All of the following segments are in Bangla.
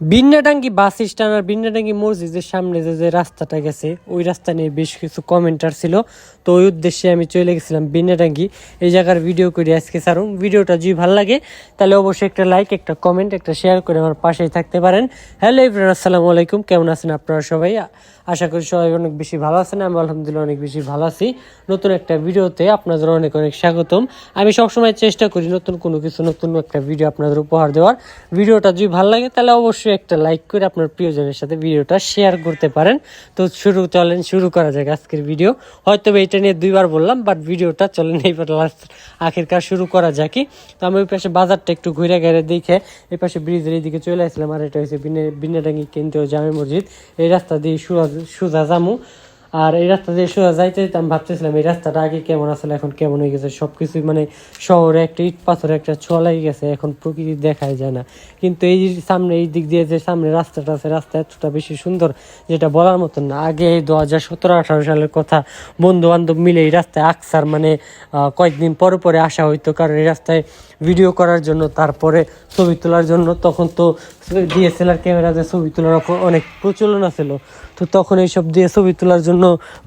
বিন্নাটাঙ্গি বাস স্ট্যান্ড আর বিন্নাটাঙ্গি মসজিদের সামনে যে রাস্তাটা গেছে ওই রাস্তা নিয়ে বেশ কিছু কমেন্টার ছিল। তো ওই উদ্দেশ্যে আমি চলে গেছিলাম বিন্নাটাঙ্গি এই জায়গার ভিডিও করে আজকে সারুন। ভিডিওটা যদি ভালো লাগে তাহলে অবশ্যই একটা লাইক, একটা কমেন্ট, একটা শেয়ার করে আমার পাশেই থাকতে পারেন। হ্যালো এভরিওয়ান, আসসালামু আলাইকুম, কেমন আছেন আপনারা সবাই? আশা করি সবাই অনেক বেশি ভালো আছেন। আমি আলহামদুলিল্লাহ অনেক বেশি ভালো আছি। নতুন একটা ভিডিওতে আপনাদের অনেক অনেক স্বাগতম। আমি সবসময় চেষ্টা করি নতুন কোনো কিছু, নতুন একটা ভিডিও আপনাদের উপহার দেওয়ার। ভিডিওটা যদি ভালো লাগে তাহলে অবশ্যই একটা লাইক করে আপনার প্রিয়জনের সাথে ভিডিওটা শেয়ার করতে পারেন। তো চলেন শুরু করা যাক আজকের ভিডিও। হয়তো এটা নিয়ে দুইবার বললাম, বাট ভিডিওটা চলেন এইবার লাস্ট আখেরকার শুরু করা যাকি। তো আমি ওই পাশে বাজারটা একটু ঘুরে ঘেরে দেখে এই পাশে ব্রিজের এইদিকে চলে আসলাম। আর এটা হচ্ছে বিনাডাঙ্গি কেন্দ্রীয় জামে মসজিদ। এই রাস্তা দিয়ে সোজা জামু। আর এই রাস্তা দিয়ে সোজা যাইতে আমি ভাবতেছিলাম এই রাস্তাটা আগে কেমন আসলে এখন কেমন হয়ে গেছে। সবকিছু মানে শহরে একটা ইট পাথরে একটা ছোঁয়া লেগে গেছে, এখন প্রকৃতি দেখাই যায় না। কিন্তু এই সামনে এই দিক দিয়ে যে সামনে রাস্তাটা আছে, রাস্তা এতটা বেশি সুন্দর যেটা বলার মতন না। আগে 2017-18 সালের কথা, বন্ধু বান্ধব মিলে এই রাস্তায় আকসার মানে কয়েকদিন পরে পরে আসা হইতো, কারণ এই রাস্তায় ভিডিও করার জন্য, তারপরে ছবি তোলার জন্য। তখন তো ডিএসএলআর ক্যামেরাতে ছবি তোলার অনেক প্রচলন ছিল। তো তখন এইসব দিয়ে ছবি তোলার জন্য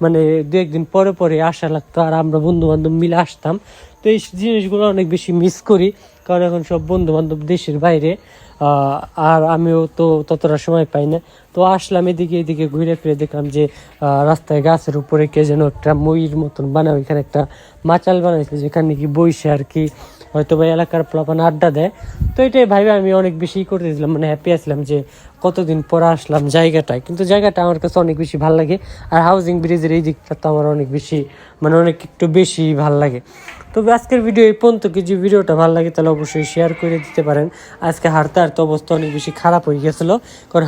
মানে দু একদিন পরে পরে আসা লাগতো, আর আমরা বন্ধু বান্ধব মিলে আসতাম। তো এই জিনিসগুলো অনেক বেশি মিস করি, কারণ এখন সব বন্ধু বান্ধব দেশের বাইরে, আর আমিও তো ততটা সময় পাই না। তো আসলাম এদিকে ঘুরে ফিরে দেখলাম যে রাস্তায় গাছের উপরে কে যেন একটা ময়ূর মতন বানায়, ওইখানে একটা মাচাল বানাইছে যেখানে কি বইসে আর কি হয়তো বা এলাকার প্লাপান আড্ডা দেয়। তো এটাই ভাইবে আমি অনেক বেশি করতেছিলাম, মানে হ্যাপি আসলাম যে কতদিন পর আসলাম জায়গাটায়। কিন্তু জায়গাটা আমার কাছে অনেক বেশি ভালো লাগে। আর হাউজিং ব্রিজের এই দিকটা তো আমার অনেক বেশি মানে অনেক একটু বেশি ভালো লাগে। তবে আজকের ভিডিও এই পর্যন্ত, যদি ভিডিওটা ভালো লাগে তাহলে অবশ্যই শেয়ার করে দিতে পারেন। আজকে হাঁটতে হাঁটতে অবস্থা অনেক বেশি খারাপ হয়ে গেছিলো, কারণ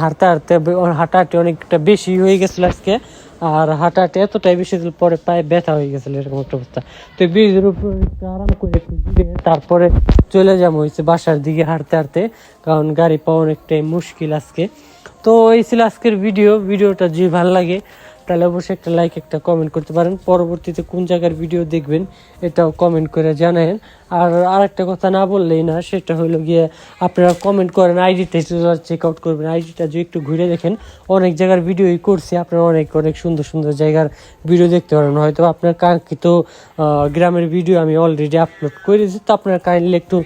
হাঁটাহাঁটি অনেকটা বেশি হয়ে গেছিলো আজকে। আর হাঁটাহাঁটি এতটাই বেশি পরে পায়ে ব্যথা হয়ে গেছিলো, এরকম একটা অবস্থা। তো ব্রিজের উপর একটু আরাম করে একটু ঘুরে তারপরে চলে যাবো হয়েছে বাসার দিকে হাঁটতে হাঁটতে, কারণ গাড়ি পাওয়া অনেকটাই মুশকিল আজকে। তো এই ছিল আজকের ভিডিওটা যদি ভালো লাগে তাহলে অবশ্যই একটা লাইক, একটা কমেন্ট করতে পারেন। পরবর্তীতে কোন জায়গার ভিডিও দেখবেন এটাও কমেন্ট করে জানাবেন। আর আরেকটা কথা না বললেই না, সেটা হলো গিয়ে আপনারা কমেন্ট করেন, আইডিটা চেক আউট করবেন। আইডিটা যদি একটু ঘুরে দেখেন, অনেক জায়গার ভিডিওই করছি, আপনারা অনেক অনেক সুন্দর সুন্দর জায়গার ভিডিও দেখতে পারেন। হয়তো আপনার কাঙ্ক্ষিত গ্রামের ভিডিও আমি অলরেডি আপলোড করেছি, তো আপনারা কাইন্ডলি একটু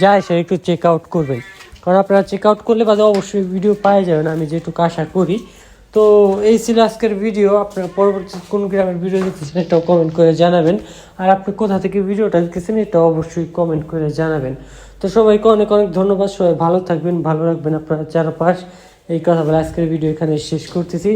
যায় সে একটু চেক আউট করবেন, কারণ আপনারা চেক আউট করলে বাদে অবশ্যই ভিডিও পাওয়া যাবেন, আমি যেটুকু আশা করি। তো এই ছিল আজকের ভিডিও। আপনারা পরবর্তী কোন গ্রামের ভিডিও দেখতেছেন এটাও কমেন্ট করে জানাবেন। আর আপনি কোথা থেকে ভিডিওটা দেখতেছেন এটাও অবশ্যই কমেন্ট করে জানাবেন। তো সবাইকে অনেক অনেক ধন্যবাদ। সবাই ভালো থাকবেন, ভালো রাখবেন আপনার চারপাশ। এই কথা বলে আজকের ভিডিও এখানে শেষ করতেছি।